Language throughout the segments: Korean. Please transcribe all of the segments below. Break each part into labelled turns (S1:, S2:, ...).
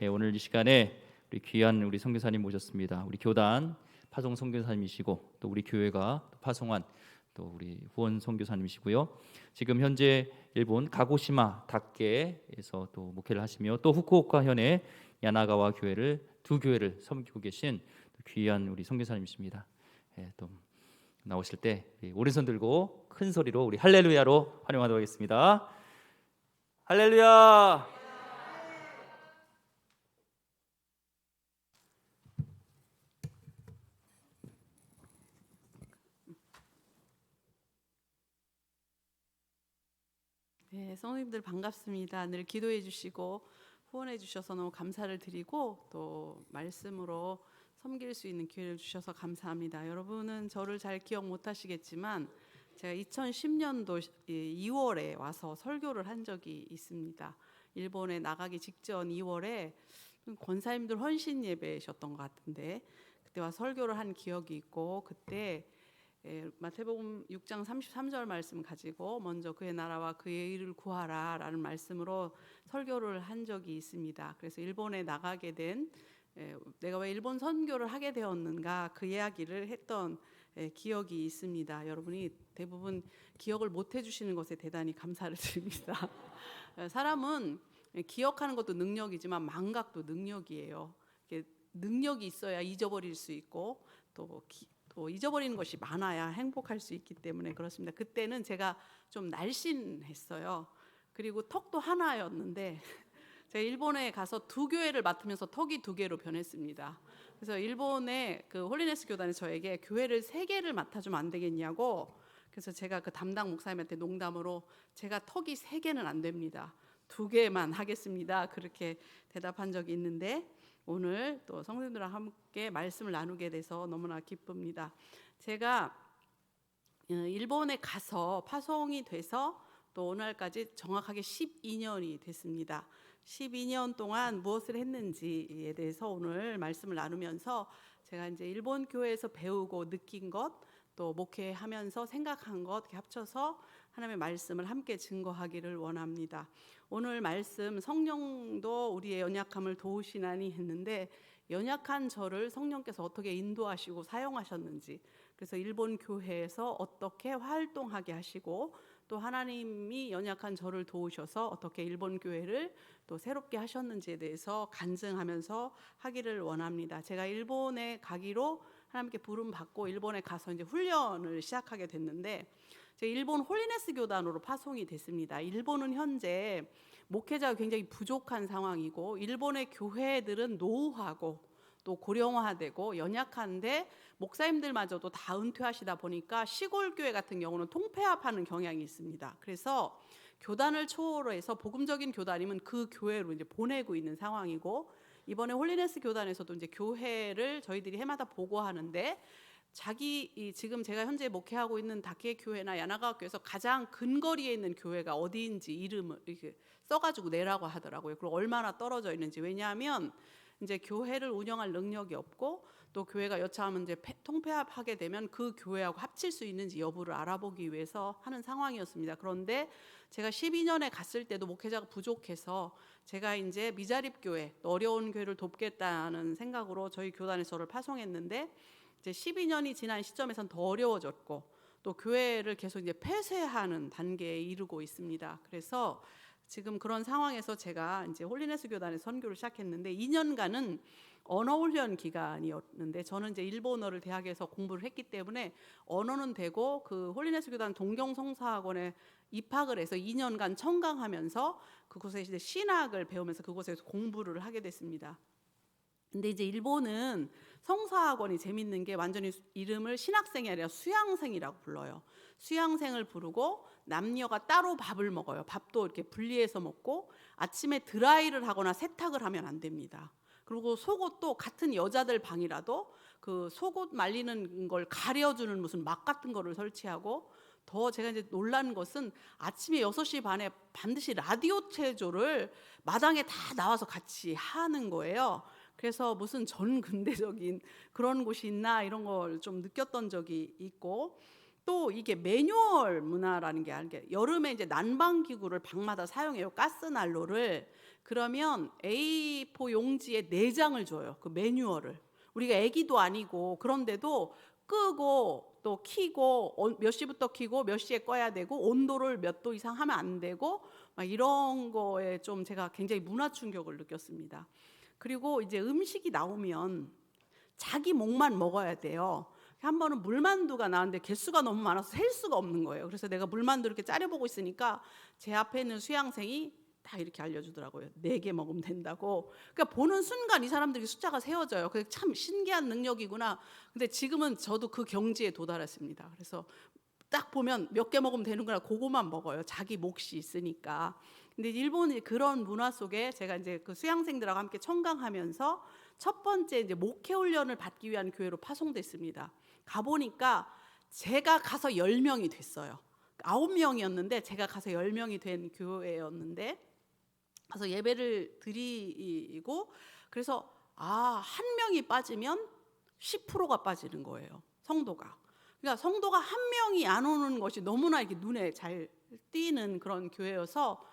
S1: 오늘 이 시간에 우리 귀한 우리 선교사님 모셨습니다. 우리 교단 파송 선교사님이시고 또 우리 교회가 파송한 또 우리 후원 선교사님이시고요. 지금 현재 일본 가고시마 다케에서 또 목회를 하시며 또 후쿠오카 현의 야나가와 교회를 두 교회를 섬기고 계신 귀한 우리 선교사님이십니다. 또 나오실 때 오른손 들고 큰 소리로 우리 할렐루야로 환영하도록 하겠습니다. 할렐루야.
S2: 네, 성도님들 반갑습니다. 늘 기도해 주시고 후원해 주셔서 너무 감사를 드리고 또 말씀으로 섬길 수 있는 기회를 주셔서 감사합니다. 여러분은 저를 잘 기억 못 하시겠지만 제가 2010년도 2월에 와서 설교를 한 적이 있습니다. 일본에 나가기 직전 2월에 권사님들 헌신 예배셨던 것 같은데 그때 와 설교를 한 기억이 있고 그때 마태복음 6장 33절 말씀 가지고 먼저 그의 나라와 그의 의를 구하라 라는 말씀으로 설교를 한 적이 있습니다. 그래서 일본에 나가게 된 내가 왜 일본 선교를 하게 되었는가 그 이야기를 했던 기억이 있습니다. 여러분이 대부분 기억을 못 해주시는 것에 대단히 감사를 드립니다. 사람은 기억하는 것도 능력이지만 망각도 능력이에요. 능력이 있어야 잊어버릴 수 있고 또 잊어버리는 것이 많아야 행복할 수 있기 때문에 그렇습니다. 그때는 제가 좀 날씬했어요. 그리고 턱도 하나였는데 제가 일본에 가서 두 교회를 맡으면서 턱이 두 개로 변했습니다. 그래서 일본의 그 홀리네스 교단이 저에게 교회를 세 개를 맡아주면 안 되겠냐고. 그래서 제가 그 담당 목사님한테 농담으로 제가 턱이 세 개는 안 됩니다. 두 개만 하겠습니다. 그렇게 대답한 적이 있는데 오늘 또 성도님들과 함께 말씀을 나누게 돼서 너무나 기쁩니다. 제가 일본에 가서 파송이 돼서 또 오늘까지 정확하게 12년이 됐습니다. 12년 동안 무엇을 했는지에 대해서 오늘 말씀을 나누면서 제가 이제 일본 교회에서 배우고 느낀 것, 또 목회하면서 생각한 것 이렇게 합쳐서 하나님의 말씀을 함께 증거하기를 원합니다. 오늘 말씀 성령도 우리의 연약함을 도우시나니 했는데 연약한 저를 성령께서 어떻게 인도하시고 사용하셨는지, 그래서 일본 교회에서 어떻게 활동하게 하시고 또 하나님이 연약한 저를 도우셔서 어떻게 일본 교회를 또 새롭게 하셨는지에 대해서 간증하면서 하기를 원합니다. 제가 일본에 가기로 하나님께 부름 받고 일본에 가서 이제 훈련을 시작하게 됐는데 제가 일본 홀리네스 교단으로 파송이 됐습니다. 일본은 현재 목회자가 굉장히 부족한 상황이고 일본의 교회들은 노후하고 또 고령화되고 연약한데 목사님들마저도 다 은퇴하시다 보니까 시골 교회 같은 경우는 통폐합하는 경향이 있습니다. 그래서 교단을 초월해서 복음적인 교단이면 그 교회로 이제 보내고 있는 상황이고 이번에 홀리네스 교단에서도 이제 교회를 저희들이 해마다 보고하는데 지금 제가 현재 목회하고 있는 다케 교회나 야나가와 교회에서 가장 근거리에 있는 교회가 어디인지 이름을 이렇게 써가지고 내라고 하더라고요. 그리고 얼마나 떨어져 있는지. 왜냐하면 이제 교회를 운영할 능력이 없고 또 교회가 여차하면 이제 통폐합하게 되면 그 교회하고 합칠 수 있는지 여부를 알아보기 위해서 하는 상황이었습니다. 그런데 제가 12년에 갔을 때도 목회자가 부족해서 제가 이제 미자립 교회, 어려운 교회를 돕겠다는 생각으로 저희 교단에서 저를 파송했는데 이제 12년이 지난 시점에선 더 어려워졌고 또 교회를 계속 이제 폐쇄하는 단계에 이르고 있습니다. 그래서 지금 그런 상황에서 제가 이제 홀리네스 교단에 선교를 시작했는데 2년간은 언어 훈련 기간이었는데 저는 이제 일본어를 대학에서 공부를 했기 때문에 언어는 되고 그 홀리네스 교단 동경성사학원에 입학을 해서 2년간 청강하면서 그곳에 이제 신학을 배우면서 그곳에서 공부를 하게 됐습니다. 근데 이제 일본은 성사학원이 재밌는 게 완전히 이름을 신학생이 아니라 수양생이라고 불러요. 수양생을 부르고 남녀가 따로 밥을 먹어요. 밥도 이렇게 분리해서 먹고 아침에 드라이를 하거나 세탁을 하면 안 됩니다. 그리고 속옷도 같은 여자들 방이라도 그 속옷 말리는 걸 가려주는 무슨 막 같은 거를 설치하고 더 제가 이제 놀란 것은 아침에 6시 반에 반드시 라디오 체조를 마당에 다 나와서 같이 하는 거예요. 그래서 무슨 전근대적인 그런 곳이 있나 이런 걸 좀 느꼈던 적이 있고 또 이게 매뉴얼 문화라는 게 여름에 이제 난방 기구를 방마다 사용해요. 가스 난로를. 그러면 A4 용지에 4장을 줘요. 그 매뉴얼을. 우리가 애기도 아니고 그런데도 끄고 또 켜고 몇 시부터 켜고 몇 시에 꺼야 되고 온도를 몇 도 이상 하면 안 되고 막 이런 거에 좀 제가 굉장히 문화 충격을 느꼈습니다. 그리고 이제 음식이 나오면 자기 목만 먹어야 돼요. 한 번은 물만두가 나왔는데 개수가 너무 많아서 셀 수가 없는 거예요. 그래서 내가 물만두 이렇게 짜려보고 있으니까 제 앞에 있는 수양생이 다 이렇게 알려주더라고요. 4개 먹으면 된다고. 그러니까 보는 순간 이 사람들이 숫자가 세워져요. 그게 참 신기한 능력이구나. 근데 지금은 저도 그 경지에 도달했습니다. 그래서 딱 보면 몇 개 먹으면 되는구나. 그거만 먹어요. 자기 몫이 있으니까. 근데 일본이 그런 문화 속에 제가 이제 그 수양생들하고 함께 청강하면서 첫 번째 이제 목회 훈련을 받기 위한 교회로 파송됐습니다. 가보니까 제가 가서 10명이 됐어요. 9명이었는데 제가 가서 10명이 된 교회였는데 가서 예배를 드리고 그래서 한 명이 빠지면 10%가 빠지는 거예요. 성도가. 그러니까 성도가 한 명이 안 오는 것이 너무나 이렇게 눈에 잘 띄는 그런 교회여서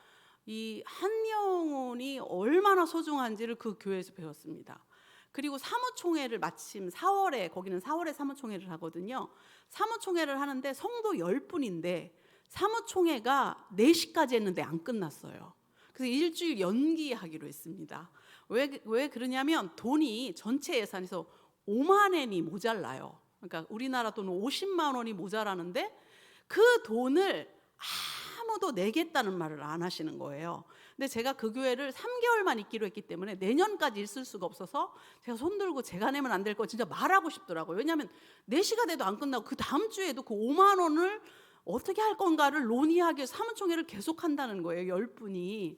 S2: 이 한 영혼이 얼마나 소중한지를 그 교회에서 배웠습니다. 그리고 사무총회를 마침 4월에 거기는 4월에 사무총회를 하거든요. 사무총회를 하는데 성도 10분인데 사무총회가 4시까지 했는데 안 끝났어요. 그래서 일주일 연기하기로 했습니다. 왜 그러냐면 돈이 전체 예산에서 5만 엔이 모자라요. 그러니까 우리나라 돈 50만 원이 모자라는데 그 돈을 아무도 내겠다는 말을 안 하시는 거예요. 근데 제가 그 교회를 3개월만 있기로 했기 때문에 내년까지 있을 수가 없어서 제가 손들고 제가 내면 안 될 거 진짜 말하고 싶더라고요. 왜냐하면 4시가 돼도 안 끝나고 그 다음 주에도 그 5만 원을 어떻게 할 건가를 논의하기 위해서 사무총회를 계속한다는 거예요. 10분이.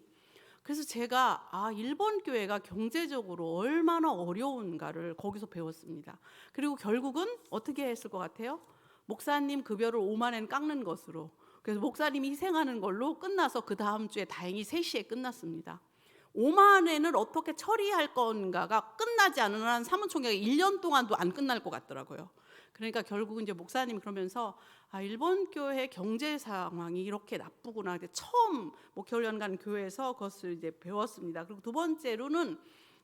S2: 그래서 제가 일본 교회가 경제적으로 얼마나 어려운가를 거기서 배웠습니다. 그리고 결국은 어떻게 했을 것 같아요? 목사님 급여를 5만 엔 깎는 것으로. 그래서 목사님이 희생하는 걸로 끝나서 그 다음 주에 다행히 3시에 끝났습니다. 5만 엔을 어떻게 처리할 건가가 끝나지 않은 한 사무총회가 1년 동안도 안 끝날 것 같더라고요. 그러니까 결국은 이제 목사님이 그러면서 일본 교회 경제 상황이 이렇게 나쁘구나. 처음 목회훈련 간 교회에서 그것을 이제 배웠습니다. 그리고 두 번째로는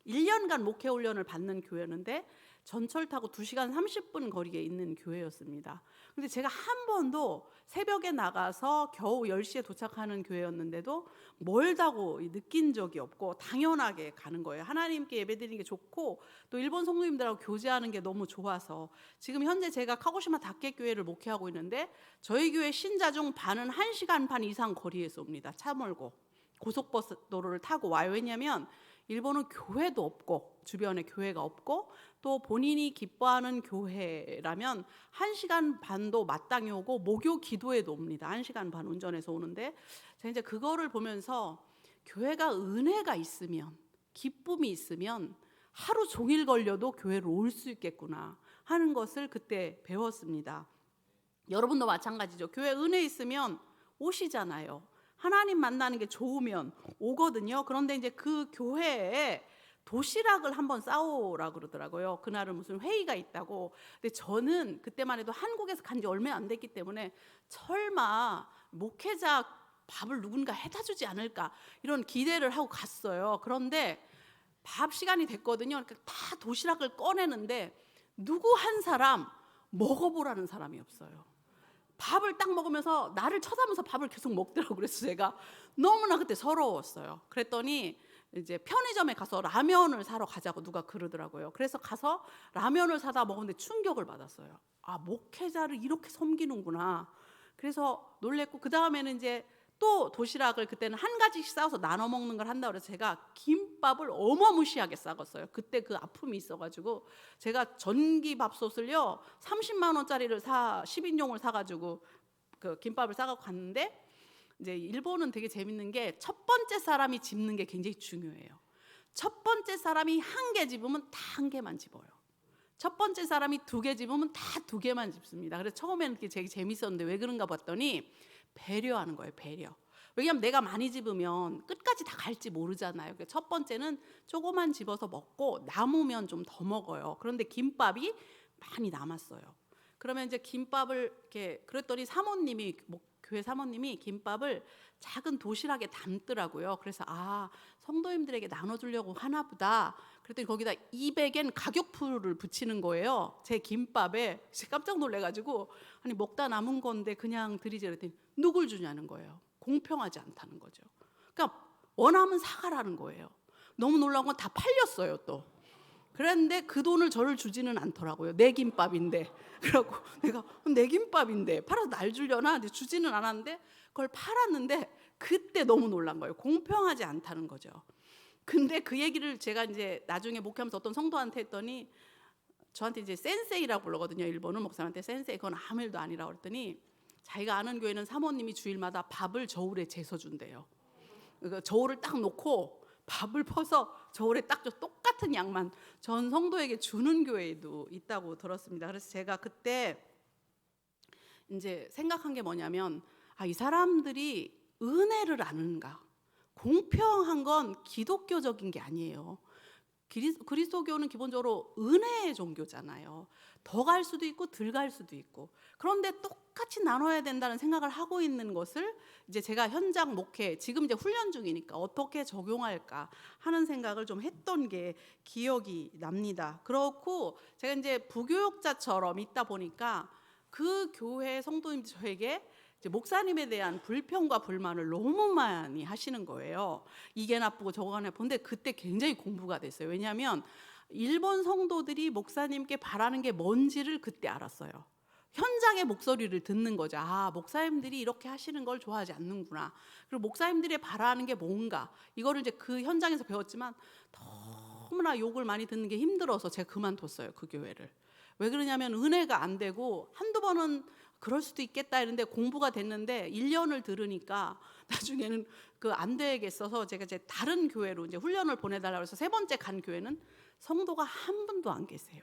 S2: 1년간 목회훈련을 받는 교회였는데 전철 타고 2시간 30분 거리에 있는 교회였습니다. 근데 제가 한 번도 새벽에 나가서 겨우 10시에 도착하는 교회였는데도 멀다고 느낀 적이 없고 당연하게 가는 거예요. 하나님께 예배드리는 게 좋고 또 일본 성도님들하고 교제하는 게 너무 좋아서 지금 현재 제가 카고시마 다케교회를 목회하고 있는데 저희 교회 신자 중 반은 1시간 반 이상 거리에서 옵니다. 차 몰고 고속버스도로를 타고 와요. 왜냐하면 일본은 교회도 없고 주변에 교회가 없고 또 본인이 기뻐하는 교회라면 1시간 반도 마땅히 오고 목요 기도에도 옵니다. 1시간 반 운전해서 오는데 제가 이제 그거를 보면서 교회가 은혜가 있으면 기쁨이 있으면 하루 종일 걸려도 교회로 올 수 있겠구나 하는 것을 그때 배웠습니다. 여러분도 마찬가지죠. 교회 은혜 있으면 오시잖아요. 하나님 만나는 게 좋으면 오거든요. 그런데 이제 그 교회에 도시락을 한번 싸오라 그러더라고요. 그날은 무슨 회의가 있다고. 근데 저는 그때만 해도 한국에서 간 지 얼마 안 됐기 때문에 설마 목회자 밥을 누군가 해다 주지 않을까 이런 기대를 하고 갔어요. 그런데 밥 시간이 됐거든요. 그러니까 다 도시락을 꺼내는데 누구 한 사람 먹어보라는 사람이 없어요. 밥을 딱 먹으면서 나를 쳐다보면서 밥을 계속 먹더라고요. 그래서 제가 너무나 그때 서러웠어요. 그랬더니 이제 편의점에 가서 라면을 사러 가자고 누가 그러더라고요. 그래서 가서 라면을 사다 먹었는데 충격을 받았어요. 목회자를 이렇게 섬기는구나. 그래서 놀랬고 그 다음에는 이제 또 도시락을 그때는 한 가지씩 싸서 나눠 먹는 걸 한다고 해서 제가 김밥을 어마무시하게 싸갔어요. 그때 그 아픔이 있어가지고 제가 전기밥솥을요 30만 원짜리를 10인용을 사가지고 그 김밥을 싸갖고 갔는데 이제 일본은 되게 재밌는 게 첫 번째 사람이 집는 게 굉장히 중요해요. 첫 번째 사람이 1개 집으면 다 1개만 집어요. 첫 번째 사람이 2개 집으면 다 2개만 집습니다. 그래서 처음에는 그게 되게 재밌었는데 왜 그런가 봤더니 배려하는 거예요. 배려. 왜냐하면 내가 많이 집으면 끝까지 다 갈지 모르잖아요. 그러니까 첫 번째는 조그만 집어서 먹고 남으면 좀 더 먹어요. 그런데 김밥이 많이 남았어요. 그러면 이제 김밥을 이렇게 그랬더니 사모님이 교회 사모님이 김밥을 작은 도시락에 담더라고요. 그래서 성도님들에게 나눠주려고 하나 보다. 그랬더니 거기다 200엔 가격표를 붙이는 거예요. 제 김밥에. 깜짝 놀래가지고 아니 먹다 남은 건데 그냥 드리지 그랬더니 누굴 주냐는 거예요. 공평하지 않다는 거죠. 그러니까 원하면 사가라는 거예요. 너무 놀라운 건 다 팔렸어요 또. 그랬는데 그 돈을 저를 주지는 않더라고요. 내 김밥인데. 그래갖고 내가 내 김밥인데 팔아서 날 주려나? 근데 주지는 않았는데 그걸 팔았는데 그때 너무 놀란 거예요. 공평하지 않다는 거죠. 근데 그 얘기를 제가 이제 나중에 목회하면서 어떤 성도한테 했더니 저한테 이제 센세이라고 부르거든요. 일본은 목사한테 센세이. 그건 아무 일도 아니라고 그랬더니 자기가 아는 교회는 사모님이 주일마다 밥을 저울에 재서 준대요. 그러니까 저울을 딱 놓고 밥을 퍼서 저울에 딱 똑같은 양만 전 성도에게 주는 교회도 있다고 들었습니다. 그래서 제가 그때 이제 생각한 게 뭐냐면 이 사람들이 은혜를 아는가? 공평한 건 기독교적인 게 아니에요. 그리스도교는 기본적으로 은혜의 종교잖아요. 더 갈 수도 있고 덜 갈 수도 있고. 그런데 똑같이 나눠야 된다는 생각을 하고 있는 것을 이제 제가 현장 목회, 지금 이제 훈련 중이니까 어떻게 적용할까 하는 생각을 좀 했던 게 기억이 납니다. 그렇고 제가 이제 부교육자처럼 있다 보니까 그 교회 성도님들 저에게 이제 목사님에 대한 불평과 불만을 너무 많이 하시는 거예요. 이게 나쁘고 저거가 나쁜데 그때 굉장히 공부가 됐어요. 왜냐하면 일본 성도들이 목사님께 바라는 게 뭔지를 그때 알았어요. 현장의 목소리를 듣는 거죠. 목사님들이 이렇게 하시는 걸 좋아하지 않는구나. 그리고 목사님들이 바라는 게 뭔가 이거를 이제 그 현장에서 배웠지만 너무나 욕을 많이 듣는 게 힘들어서 제가 그만뒀어요. 그 교회를. 왜 그러냐면 은혜가 안 되고 한두 번은 그럴 수도 있겠다 했는데 공부가 됐는데 1년을 들으니까 나중에는 그 안 되겠어서 제가 이제 다른 교회로 이제 훈련을 보내달라고 해서 세 번째 간 교회는 성도가 한 분도 안 계세요.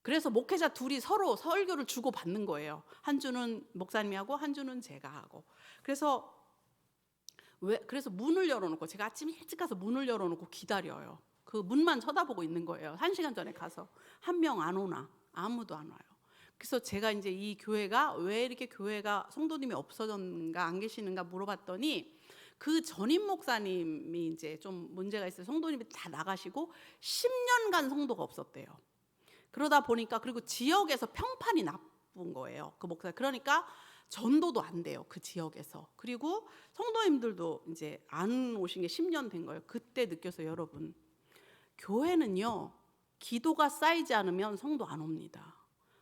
S2: 그래서 목회자 둘이 서로 설교를 주고 받는 거예요. 한 주는 목사님이 하고 한 주는 제가 하고. 그래서 문을 열어놓고 제가 아침 일찍 가서 문을 열어놓고 기다려요. 그 문만 쳐다보고 있는 거예요. 1시간 전에 가서 한 명 안 오나 아무도 안 와요. 그래서 제가 이제 이 교회가 왜 이렇게 교회가 성도님이 없어졌는가 안 계시는가 물어봤더니 그 전임 목사님이 이제 좀 문제가 있어요. 성도님이 다 나가시고 10년간 성도가 없었대요. 그러다 보니까 그리고 지역에서 평판이 나쁜 거예요. 그 목사. 그러니까 전도도 안 돼요. 그 지역에서. 그리고 성도님들도 이제 안 오신 게 10년 된 거예요. 그때 느껴서 여러분 교회는요 기도가 쌓이지 않으면 성도 안 옵니다.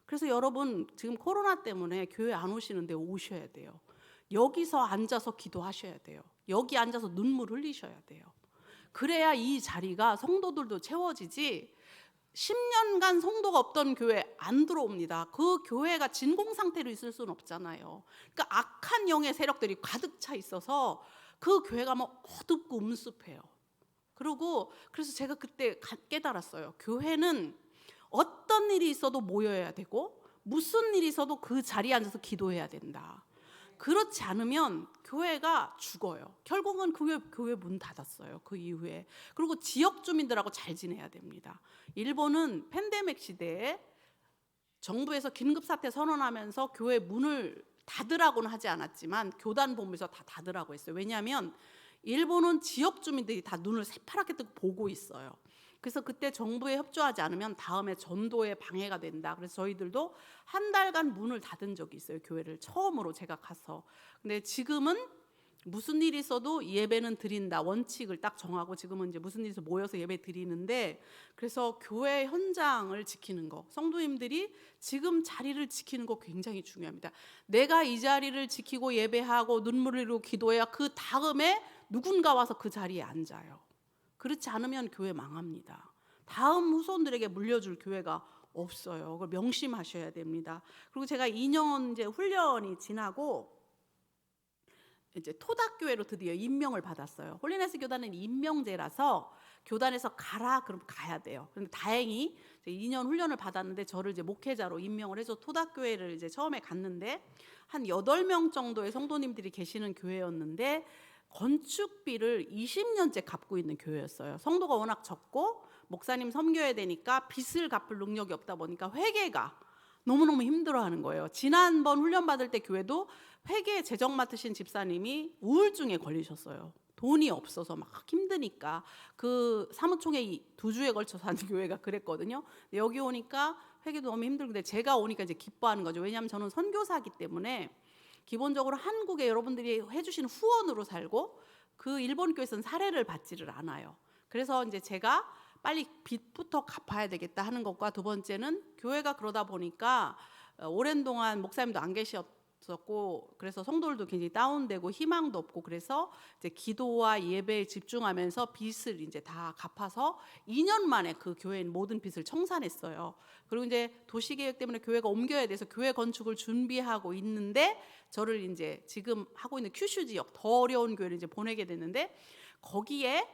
S2: 그래서 여러분 지금 코로나 때문에 교회 안 오시는데 오셔야 돼요. 여기서 앉아서 기도하셔야 돼요. 여기 앉아서 눈물 흘리셔야 돼요. 그래야 이 자리가 성도들도 채워지지 10년간 성도가 없던 교회 안 들어옵니다. 그 교회가 진공 상태로 있을 수는 없잖아요. 그러니까 악한 영의 세력들이 가득 차 있어서 그 교회가 뭐 어둡고 음습해요. 그래서 제가 그때 깨달았어요. 교회는 어떤 일이 있어도 모여야 되고 무슨 일이 있어도 그 자리에 앉아서 기도해야 된다. 그렇지 않으면 교회가 죽어요. 결국은 교회 문 닫았어요. 그 이후에. 그리고 지역 주민들하고 잘 지내야 됩니다. 일본은 팬데믹 시대에 정부에서 긴급사태 선언하면서 교회 문을 닫으라고는 하지 않았지만 교단 본부에서 다 닫으라고 했어요. 왜냐하면 일본은 지역 주민들이 다 눈을 새파랗게 뜨고 보고 있어요. 그래서 그때 정부에 협조하지 않으면 다음에 전도에 방해가 된다. 그래서 저희들도 한 달간 문을 닫은 적이 있어요. 교회를 처음으로 제가 가서. 근데 지금은 무슨 일이 있어도 예배는 드린다. 원칙을 딱 정하고 지금은 이제 무슨 일이 있어 모여서 예배 드리는데 그래서 교회 현장을 지키는 거. 성도님들이 지금 자리를 지키는 거 굉장히 중요합니다. 내가 이 자리를 지키고 예배하고 눈물을 흘리고 기도해야 그 다음에 누군가 와서 그 자리에 앉아요. 그렇지 않으면 교회 망합니다. 다음 후손들에게 물려줄 교회가 없어요. 그걸 명심하셔야 됩니다. 그리고 제가 2년 이제 훈련이 지나고 이제 토닥교회로 드디어 임명을 받았어요. 홀리네스 교단은 임명제라서 교단에서 가라 그럼 가야 돼요. 그런데 다행히 2년 훈련을 받았는데 저를 이제 목회자로 임명을 해서 토닥교회를 이제 처음에 갔는데 한 8명 정도의 성도님들이 계시는 교회였는데 건축비를 20년째 갚고 있는 교회였어요. 성도가 워낙 적고 목사님 섬겨야 되니까 빚을 갚을 능력이 없다 보니까 회계가 너무너무 힘들어하는 거예요. 지난번 훈련 받을 때 교회도 회계 재정 맡으신 집사님이 우울증에 걸리셨어요. 돈이 없어서 막 힘드니까. 그 사무총회 2주에 걸쳐서 하는 교회가 그랬거든요. 근데 여기 오니까 회계도 너무 힘들고, 제가 오니까 이제 기뻐하는 거죠. 왜냐하면 저는 선교사이기 때문에 기본적으로 한국에 여러분들이 해주신 후원으로 살고, 그 일본 교회에서는 사례를 받지를 않아요. 그래서 이제 제가 빨리 빚부터 갚아야 되겠다 하는 것과, 두 번째는 교회가 그러다 보니까 오랜 동안 목사님도 안 계셨었고, 그래서 성도들도 굉장히 다운되고 희망도 없고, 그래서 이제 기도와 예배에 집중하면서 빚을 이제 다 갚아서 2년 만에 그 교회의 모든 빚을 청산했어요. 그리고 이제 도시계획 때문에 교회가 옮겨야 돼서 교회 건축을 준비하고 있는데, 저를 이제 지금 하고 있는 큐슈 지역, 더 어려운 교회를 이제 보내게 됐는데, 거기에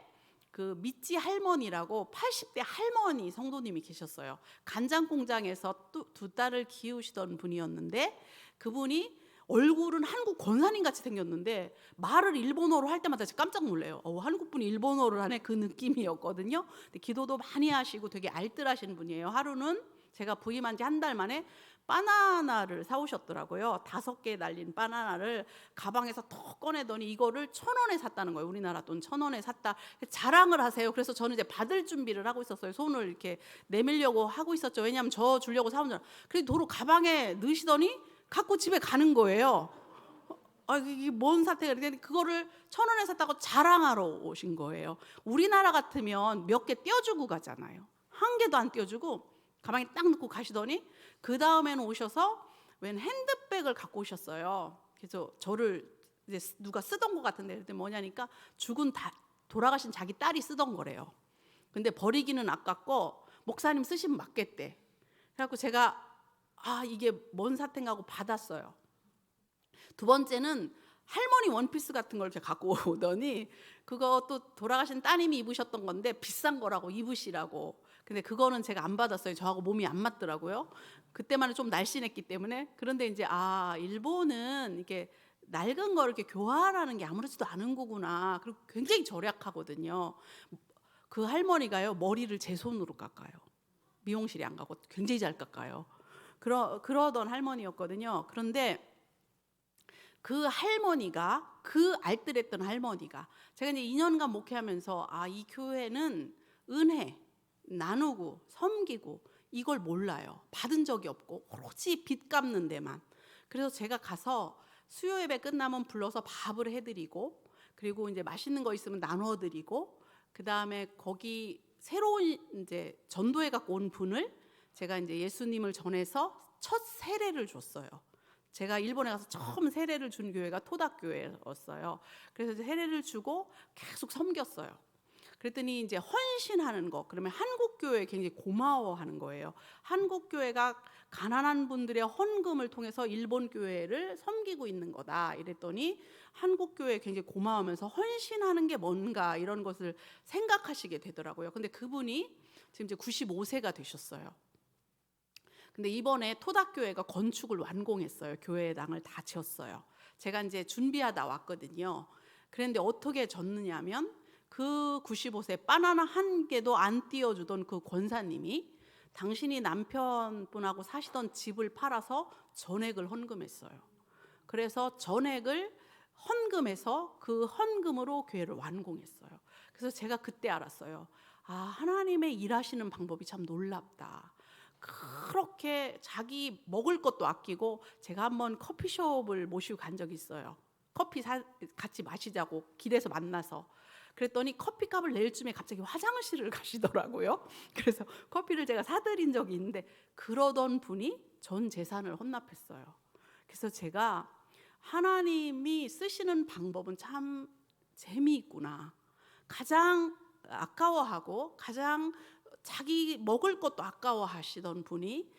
S2: 그 미찌 할머니라고 80대 할머니 성도님이 계셨어요. 간장 공장에서 두 딸을 키우시던 분이었는데, 그분이 얼굴은 한국 권사님 같이 생겼는데 말을 일본어로 할 때마다 깜짝 놀래요. 한국 분이 일본어를 하네, 그 느낌이었거든요. 근데 기도도 많이 하시고 되게 알뜰하신 분이에요. 하루는 제가 부임한 지 한 달 만에 바나나를 사오셨더라고요. 5개 달린 바나나를 가방에서 턱 꺼내더니 이거를 1,000원에 샀다는 거예요. 우리나라 돈 1,000원에 샀다. 자랑을 하세요. 그래서 저는 이제 받을 준비를 하고 있었어요. 손을 이렇게 내밀려고 하고 있었죠. 왜냐하면 저 주려고 사온 줄. 그래서 도로 가방에 넣으시더니 갖고 집에 가는 거예요. 이게 뭔 사태가. 그거를 1,000원에 샀다고 자랑하러 오신 거예요. 우리나라 같으면 몇 개 떼어주고 가잖아요. 한 개도 안 떼어주고 가방에 딱 넣고 가시더니, 그 다음에는 오셔서 웬 핸드백을 갖고 오셨어요. 그래서 저를 이제 누가 쓰던 것 같은데, 그때 뭐냐니까 돌아가신 자기 딸이 쓰던 거래요. 근데 버리기는 아깝고 목사님 쓰시면 맞겠대. 그래갖고 제가 이게 뭔 사태인가 하고 받았어요. 두 번째는 할머니 원피스 같은 걸 제가 갖고 오더니, 그거 또 돌아가신 따님이 입으셨던 건데 비싼 거라고 입으시라고. 근데 그거는 제가 안 받았어요. 저하고 몸이 안 맞더라고요. 그때만은 좀 날씬했기 때문에. 그런데 이제 일본은 이렇게 낡은 걸 이렇게 교환하는 게 아무렇지도 않은 거구나. 그리고 굉장히 절약하거든요. 그 할머니가요, 머리를 제 손으로 깎아요. 미용실에 안 가고 굉장히 잘 깎아요. 그러던 할머니였거든요. 그런데 그 할머니가, 그 알뜰했던 할머니가, 제가 이제 2년간 목회하면서 이 교회는 은혜 나누고 섬기고 이걸 몰라요. 받은 적이 없고 오로지 빚 갚는 데만. 그래서 제가 가서 수요 예배 끝나면 불러서 밥을 해드리고, 그리고 이제 맛있는 거 있으면 나눠드리고, 그 다음에 거기 새로운 이제 전도회 갖고 온 분을 제가 이제 예수님을 전해서 첫 세례를 줬어요. 제가 일본에 가서 처음 세례를 준 교회가 토닥교회였어요. 그래서 세례를 주고 계속 섬겼어요. 그랬더니 이제 헌신하는 거, 그러면 한국 교회에 굉장히 고마워하는 거예요. 한국 교회가 가난한 분들의 헌금을 통해서 일본 교회를 섬기고 있는 거다. 이랬더니 한국 교회에 굉장히 고마워하면서 헌신하는 게 뭔가 이런 것을 생각하시게 되더라고요. 근데 그분이 지금 이제 95세가 되셨어요. 근데 이번에 토닥교회가 건축을 완공했어요. 교회당을 다 지었어요. 제가 이제 준비하다 왔거든요. 그런데 어떻게 졌느냐면, 그 95세 바나나 한 개도 안 띄워주던 그 권사님이 당신이 남편분하고 사시던 집을 팔아서 전액을 헌금했어요. 그래서 전액을 헌금해서 그 헌금으로 교회를 완공했어요. 그래서 제가 그때 알았어요. 하나님의 일하시는 방법이 참 놀랍다. 그렇게 자기 먹을 것도 아끼고, 제가 한번 커피숍을 모시고 간 적이 있어요. 커피 같이 마시자고 길에서 만나서. 그랬더니 커피값을 낼 쯤에 갑자기 화장실을 가시더라고요. 그래서 커피를 제가 사드린 적이 있는데, 그러던 분이 전 재산을 헌납했어요. 그래서 제가 하나님이 쓰시는 방법은 참 재미있구나. 가장 아까워하고 가장 자기 먹을 것도 아까워하시던 분이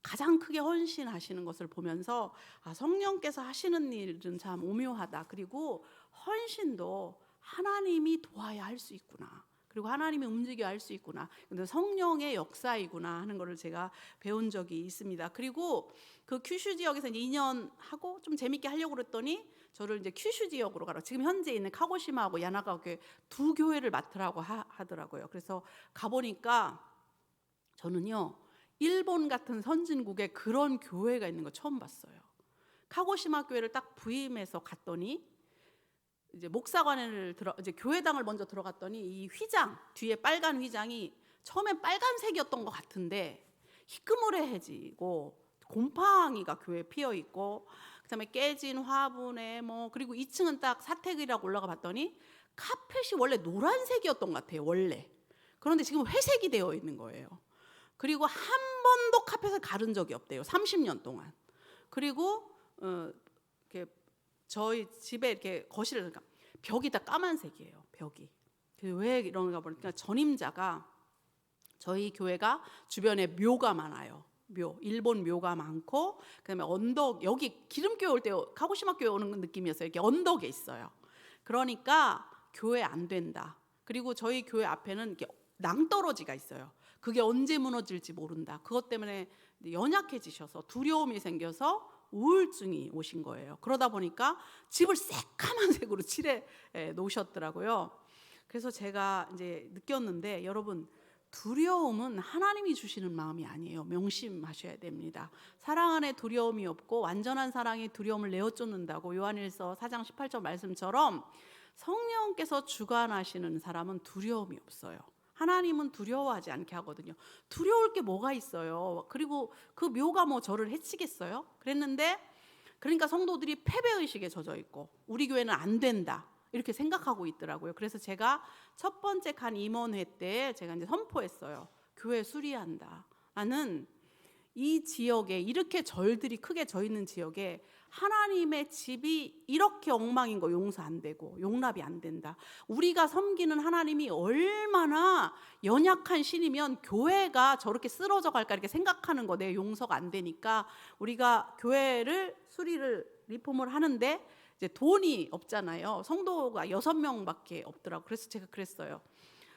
S2: 가장 크게 헌신하시는 것을 보면서 성령께서 하시는 일은 참 오묘하다. 그리고 헌신도 하나님이 도와야 할 수 있구나. 그리고 하나님이 움직여 할 수 있구나. 근데 성령의 역사이구나 하는 것을 제가 배운 적이 있습니다. 그리고 그 큐슈 지역에서 2년 하고 좀 재밌게 하려고 그랬더니 저를 이제 큐슈 지역으로 가라. 지금 현재 있는 카고시마하고 야나가와 두 교회를 맡으라고 하더라고요. 그래서 가보니까 저는요, 일본 같은 선진국에 그런 교회가 있는 거 처음 봤어요. 카고시마 교회를 딱 부임해서 갔더니 이제 목사관을 이제 교회당을 먼저 들어갔더니 이 휘장 뒤에 빨간 휘장이 처음엔 빨간색이었던 것 같은데 희끄무레해지고 곰팡이가 교회에 피어 있고, 그다음에 깨진 화분에 그리고 2층은 딱 사택이라고 올라가 봤더니 카펫이 원래 노란색이었던 것 같아요, 원래. 그런데 지금 회색이 되어 있는 거예요. 그리고 한 번도 카펫을 가른 적이 없대요, 30년 동안. 그리고 이렇게 저희 집에 이렇게 거실에 그러니까 벽이 다 까만색이에요, 벽이. 왜 이런가 보니까 전임자가, 저희 교회가 주변에 묘가 많아요. 일본 묘가 많고, 그다음에 언덕, 여기 기름교회 올 때 카고시마 교회 오는 느낌이었어요. 이렇게 언덕에 있어요. 그러니까 교회 안 된다. 그리고 저희 교회 앞에는 이렇게 낭떠러지가 있어요. 그게 언제 무너질지 모른다. 그것 때문에 연약해지셔서 두려움이 생겨서 우울증이 오신 거예요. 그러다 보니까 집을 새까만 색으로 칠해 놓으셨더라고요. 그래서 제가 이제 느꼈는데, 여러분, 두려움은 하나님이 주시는 마음이 아니에요. 명심하셔야 됩니다. 사랑 안에 두려움이 없고 완전한 사랑이 두려움을 내어쫓는다고 요한일서 4장 18절 말씀처럼, 성령께서 주관하시는 사람은 두려움이 없어요. 하나님은 두려워하지 않게 하거든요. 두려울 게 뭐가 있어요. 그리고 그 묘가 저를 해치겠어요? 그랬는데, 그러니까 성도들이 패배의식에 젖어 있고 우리 교회는 안 된다 이렇게 생각하고 있더라고요. 그래서 제가 첫 번째 간 임원회 때 제가 이제 선포했어요. 교회 수리한다. 나는 이 지역에, 이렇게 절들이 크게 져 있는 지역에 하나님의 집이 이렇게 엉망인 거 용서 안 되고 용납이 안 된다. 우리가 섬기는 하나님이 얼마나 연약한 신이면 교회가 저렇게 쓰러져 갈까 이렇게 생각하는 거 내 용서가 안 되니까, 우리가 교회를 수리를 리폼을 하는데 이제 돈이 없잖아요. 성도가 6명밖에 없더라고요. 그래서 제가 그랬어요.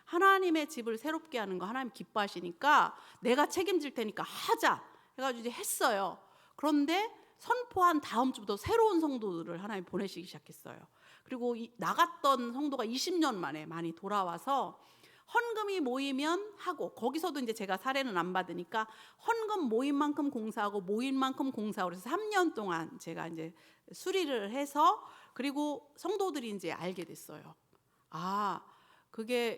S2: 하나님의 집을 새롭게 하는 거 하나님 기뻐하시니까 내가 책임질 테니까 하자 해가지고 이제 했어요. 그런데 선포한 다음 주부터 새로운 성도들을 하나님 보내시기 시작했어요. 그리고 나갔던 성도가 20년 만에 많이 돌아와서 헌금이 모이면 하고, 거기서도 이제 제가 사례는 안 받으니까 헌금 모인 만큼 공사하고 모인 만큼 공사하고, 그래서 3년 동안 제가 이제 수리를 해서, 그리고 성도들이 이제 알게 됐어요.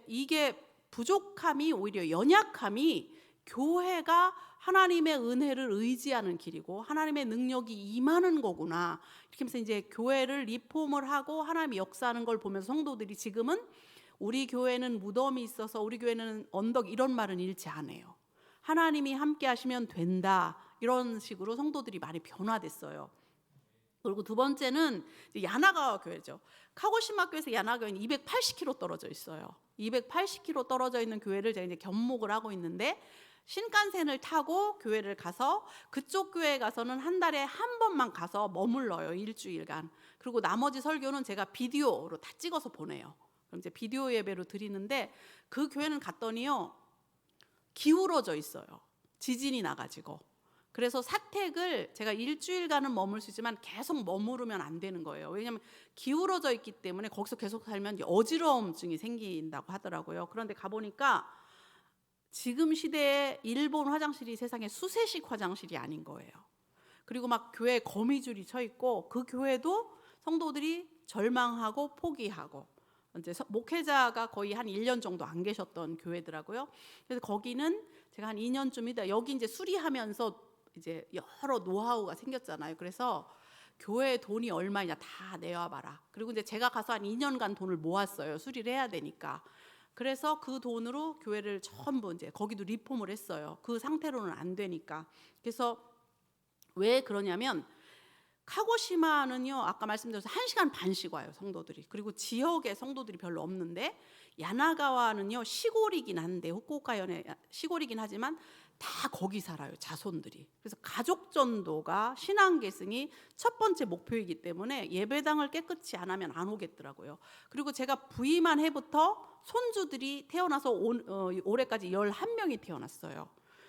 S2: 이게 부족함이, 오히려 연약함이 교회가 하나님의 은혜를 의지하는 길이고 하나님의 능력이 임하는 거구나. 이렇게 하면서 이제 교회를 리폼을 하고 하나님이 역사하는 걸 보면서 성도들이 지금은 우리 교회는 무덤이 있어서, 우리 교회는 언덕, 이런 말은 잃지 않아요. 하나님이 함께 하시면 된다. 이런 식으로 성도들이 많이 변화됐어요. 그리고 두 번째는 야나가와 교회죠. 카고시마 교회에서 야나가 교회는 280km 떨어져 있어요. 280km 떨어져 있는 교회를 제가 이제 견목을 하고 있는데, 신칸센을 타고 교회를 가서 그쪽 교회에 가서는 한 달에 한 번만 가서 머물러요. 일주일간. 그리고 나머지 설교는 제가 비디오로 다 찍어서 보내요. 그럼 이제 비디오 예배로 드리는데, 그 교회는 갔더니요, 기울어져 있어요. 지진이 나가지고. 그래서 사택을 제가 일주일간은 머물 수 있지만 계속 머무르면 안 되는 거예요. 왜냐하면 기울어져 있기 때문에 거기서 계속 살면 어지러움증이 생긴다고 하더라고요. 그런데 가보니까 지금 시대에 일본 화장실이 세상에 수세식 화장실이 아닌 거예요. 그리고 막 교회에 거미줄이 쳐 있고, 그 교회도 성도들이 절망하고 포기하고, 이제 목회자가 거의 한 1년 정도 안 계셨던 교회더라고요. 그래서 거기는 제가 한 2년쯤이다. 여기 이제 수리하면서 이제 여러 노하우가 생겼잖아요. 그래서 교회 돈이 얼마냐 다 내와 봐라. 그리고 이제 제가 가서 한 2년간 돈을 모았어요. 수리를 해야 되니까. 그래서 그 돈으로 교회를 전부 이제 거기도 리폼을 했어요. 그 상태로는 안 되니까. 그래서 왜 그러냐면, 카고시마는요, 아까 말씀드려서 1시간 반씩 와요, 성도들이. 그리고 지역에 성도들이 별로 없는데, 야나가와는요, 시골이긴 한데, 후쿠오카현의 시골이긴 하지만 다 거기 살아요, 자손들이. 그래서 가족 전도가 신앙 계승이 첫 번째 목표이기 때문에 예배당을 깨끗이 안 하면 안 오겠더라고요. 그리고 제가 부임한 해부터 손주들이 태어나서 올해까지 11명이 태어났어요.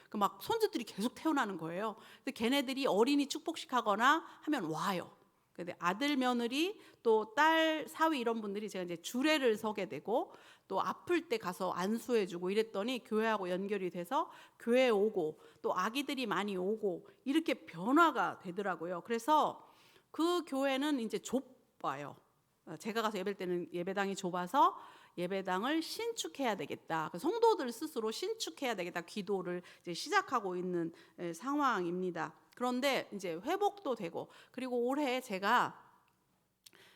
S2: 그 막 손주들이 계속 태어나는 거예요. 그래서 걔네들이 어린이 축복식 하거나 하면 와요. 근데 아들 며느리 또 딸 사위 이런 분들이 제가 이제 주례를 서게 되고 또 아플 때 가서 안수해주고 이랬더니 교회하고 연결이 돼서 교회에 오고 또 아기들이 많이 오고 이렇게 변화가 되더라고요. 그래서 그 교회는 이제 좁아요. 제가 가서 예배할 때는 예배당이 좁아서 예배당을 신축해야 되겠다. 성도들 스스로 신축해야 되겠다. 기도를 이제 시작하고 있는 상황입니다. 그런데 이제 회복도 되고, 그리고 올해 제가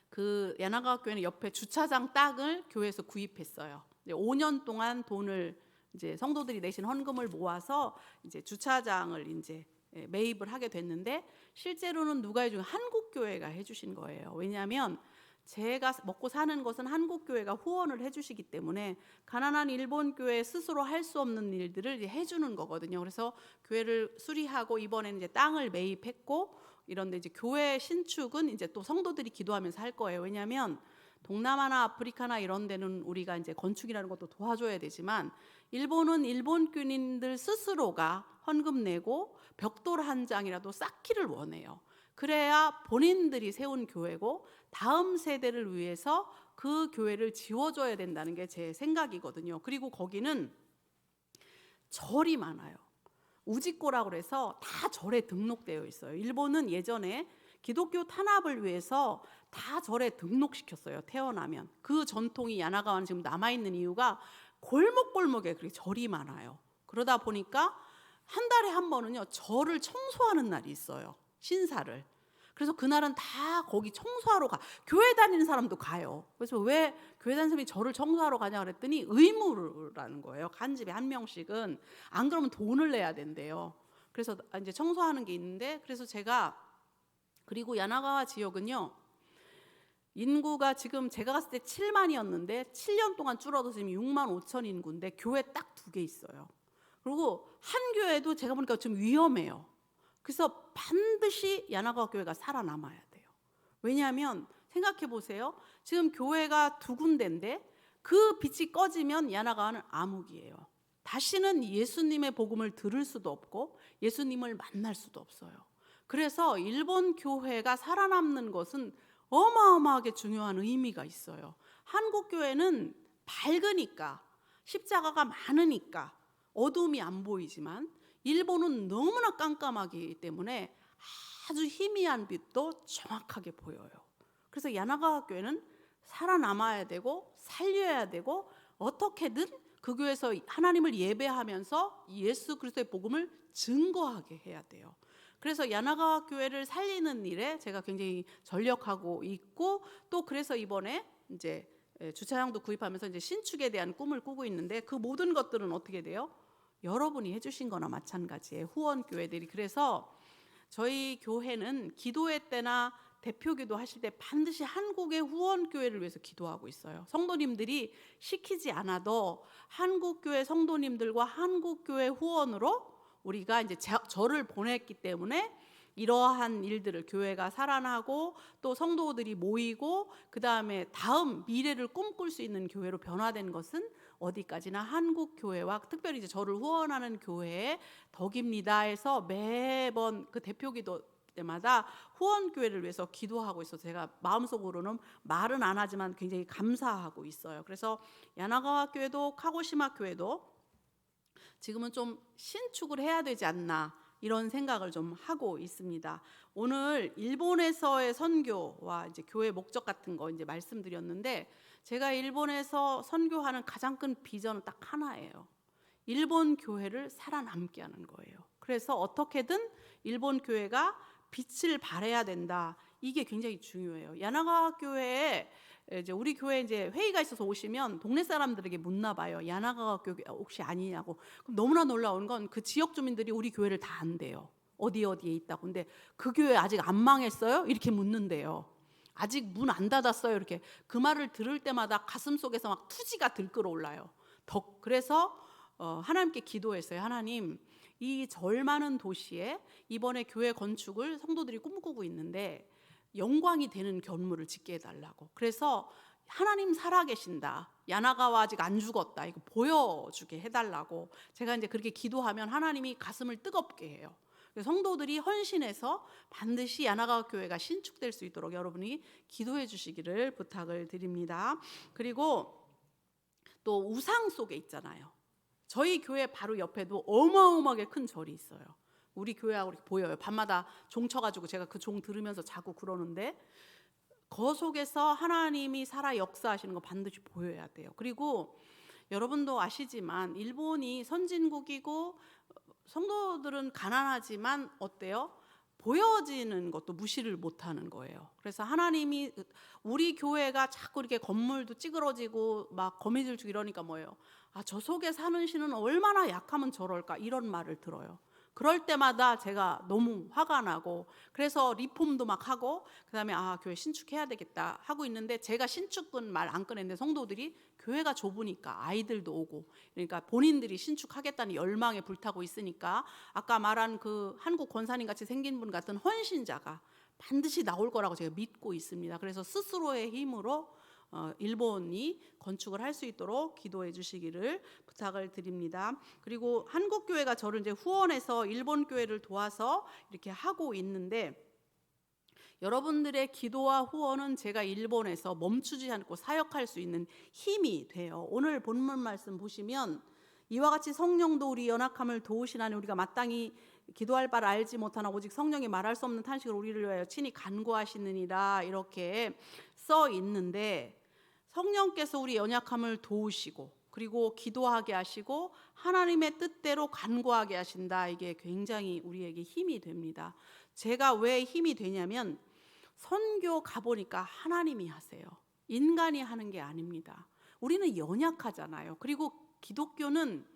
S2: 그 야나가 교회는 옆에 주차장 땅을 교회에서 구입했어요. 이제 5년 동안 돈을 이제 성도들이 내신 헌금을 모아서 이제 주차장을 이제 매입을 하게 됐는데, 실제로는 누가 해준 한국 교회가 해주신 거예요. 왜냐하면 제가 먹고 사는 것은 한국 교회가 후원을 해주시기 때문에 가난한 일본 교회 스스로 할 수 없는 일들을 이제 해주는 거거든요. 그래서 교회를 수리하고 이번에는 이제 땅을 매입했고, 이런데 이제 교회 신축은 이제 또 성도들이 기도하면서 할 거예요. 왜냐하면 동남아나 아프리카나 이런 데는 우리가 이제 건축이라는 것도 도와줘야 되지만, 일본은 일본 교인들 스스로가 헌금 내고 벽돌 한 장이라도 쌓기를 원해요. 그래야 본인들이 세운 교회고 다음 세대를 위해서 그 교회를 지워줘야 된다는 게 제 생각이거든요. 그리고 거기는 절이 많아요. 우지코라고 해서 다 절에 등록되어 있어요. 일본은 예전에 기독교 탄압을 위해서 다 절에 등록시켰어요. 태어나면. 그 전통이 야나가와는 지금 남아있는 이유가 골목골목에 그렇게 절이 많아요. 그러다 보니까 한 달에 한 번은요, 절을 청소하는 날이 있어요. 신사를. 그래서 그날은 다 거기 청소하러 가. 교회 다니는 사람도 가요. 그래서 왜 교회 다니는 사람이 절을 청소하러 가냐 그랬더니 의무라는 거예요. 한 집에 한 명씩은. 안 그러면 돈을 내야 된대요. 그래서 이제 청소하는 게 있는데, 그래서 제가, 그리고 야나가와 지역은요, 인구가 지금 제가 갔을 때 7만이었는데 7년 동안 줄어들어서 지금 6만 5천 인구인데 교회 딱 2개 있어요. 그리고 한 교회도 제가 보니까 좀 위험해요. 그래서 반드시 야나가와 교회가 살아남아야 돼요. 왜냐하면 생각해 보세요. 지금 교회가 2군데인데 그 빛이 꺼지면 야나가와는 암흑이에요. 다시는 예수님의 복음을 들을 수도 없고 예수님을 만날 수도 없어요. 그래서 일본 교회가 살아남는 것은 어마어마하게 중요한 의미가 있어요. 한국 교회는 밝으니까, 십자가가 많으니까 어둠이 안 보이지만, 일본은 너무나 깜깜하기 때문에 아주 희미한 빛도 정확하게 보여요. 그래서 야나가와 교회는 살아남아야 되고 살려야 되고, 어떻게든 그 교회에서 하나님을 예배하면서 예수 그리스도의 복음을 증거하게 해야 돼요. 그래서 야나가와 교회를 살리는 일에 제가 굉장히 전력하고 있고, 또 그래서 이번에 이제 주차장도 구입하면서 이제 신축에 대한 꿈을 꾸고 있는데, 그 모든 것들은 어떻게 돼요? 여러분이 해주신 거나 마찬가지예요. 후원 교회들이. 그래서 저희 교회는 기도회 때나 대표기도 하실 때 반드시 한국의 후원 교회를 위해서 기도하고 있어요. 성도님들이 시키지 않아도 한국 교회 성도님들과 한국 교회 후원으로 우리가 이제 저를 보냈기 때문에 이러한 일들을, 교회가 살아나고 또 성도들이 모이고 그 다음에 다음 미래를 꿈꿀 수 있는 교회로 변화된 것은 어디까지나 한국 교회와 특별히 이제 저를 후원하는 교회의 덕입니다 해서 매번 그 대표기도 때마다 후원 교회를 위해서 기도하고 있어서 제가 마음속으로는 말은 안 하지만 굉장히 감사하고 있어요. 그래서 야나가와 교회도 카고시마 교회도 지금은 좀 신축을 해야 되지 않나, 이런 생각을 좀 하고 있습니다. 오늘 일본에서의 선교와 이제 교회 목적 같은 거 이제 말씀드렸는데, 제가 일본에서 선교하는 가장 큰 비전은 딱 하나예요. 일본 교회를 살아남게 하는 거예요. 그래서 어떻게든 일본 교회가 빛을 발해야 된다. 이게 굉장히 중요해요. 야나가와 교회에 이제 우리 교회 이제 회의가 있어서 오시면 동네 사람들에게 묻나 봐요. 야나가와 교회 혹시 아니냐고. 그럼 너무나 놀라운 건 그 지역 주민들이 우리 교회를 다 안대요. 어디에 있다고. 근데 그 교회 아직 안 망했어요? 이렇게 묻는데요. 아직 문 안 닫았어요? 이렇게. 그 말을 들을 때마다 가슴 속에서 막 투지가 들끓어 올라요. 그래서 하나님께 기도했어요. 하나님, 이 절 많은 도시에 이번에 교회 건축을 성도들이 꿈꾸고 있는데 영광이 되는 건물을 짓게 해달라고. 그래서 하나님 살아계신다, 야나가와 아직 안 죽었다, 이거 보여주게 해달라고 제가 이제 그렇게 기도하면 하나님이 가슴을 뜨겁게 해요. 성도들이 헌신해서 반드시 야나가 교회가 신축될 수 있도록 여러분이 기도해 주시기를 부탁을 드립니다. 그리고 또 우상 속에 있잖아요. 저희 교회 바로 옆에도 어마어마하게 큰 절이 있어요. 우리 교회하고 이렇게 보여요. 밤마다 종 쳐가지고 제가 그 종 들으면서 자고 그러는데 그 속에서 하나님이 살아 역사하시는 거 반드시 보여야 돼요. 그리고 여러분도 아시지만 일본이 선진국이고 성도들은 가난하지만 어때요? 보여지는 것도 무시를 못하는 거예요. 그래서 하나님이 우리 교회가 자꾸 이렇게 건물도 찌그러지고 막 거미줄 주고 이러니까 뭐예요? 아, 저 속에 사는 신은 얼마나 약하면 저럴까 이런 말을 들어요. 그럴 때마다 제가 너무 화가 나고 그래서 리폼도 막 하고 그다음에 아 교회 신축해야 되겠다 하고 있는데 제가 신축은 말 안 꺼냈는데 성도들이 교회가 좁으니까 아이들도 오고 그러니까 본인들이 신축하겠다는 열망에 불타고 있으니까 아까 말한 그 한국 권사님 같이 생긴 분 같은 헌신자가 반드시 나올 거라고 제가 믿고 있습니다. 그래서 스스로의 힘으로 일본이 건축을 할 수 있도록 기도해 주시기를 부탁을 드립니다. 그리고 한국 교회가 저를 이제 후원해서 일본 교회를 도와서 이렇게 하고 있는데 여러분들의 기도와 후원은 제가 일본에서 멈추지 않고 사역할 수 있는 힘이 돼요. 오늘 본문 말씀 보시면 이와 같이 성령도 우리 연약함을 도우시나니 우리가 마땅히 기도할 바를 알지 못하나 오직 성령이 말할 수 없는 탄식을 우리를 위하여 친히 간구하시느니라 이렇게 써 있는데 성령께서 우리 연약함을 도우시고 그리고 기도하게 하시고 하나님의 뜻대로 간구하게 하신다. 이게 굉장히 우리에게 힘이 됩니다. 제가 왜 힘이 되냐면 선교 가보니까 하나님이 하세요. 인간이 하는 게 아닙니다. 우리는 연약하잖아요. 그리고 기독교는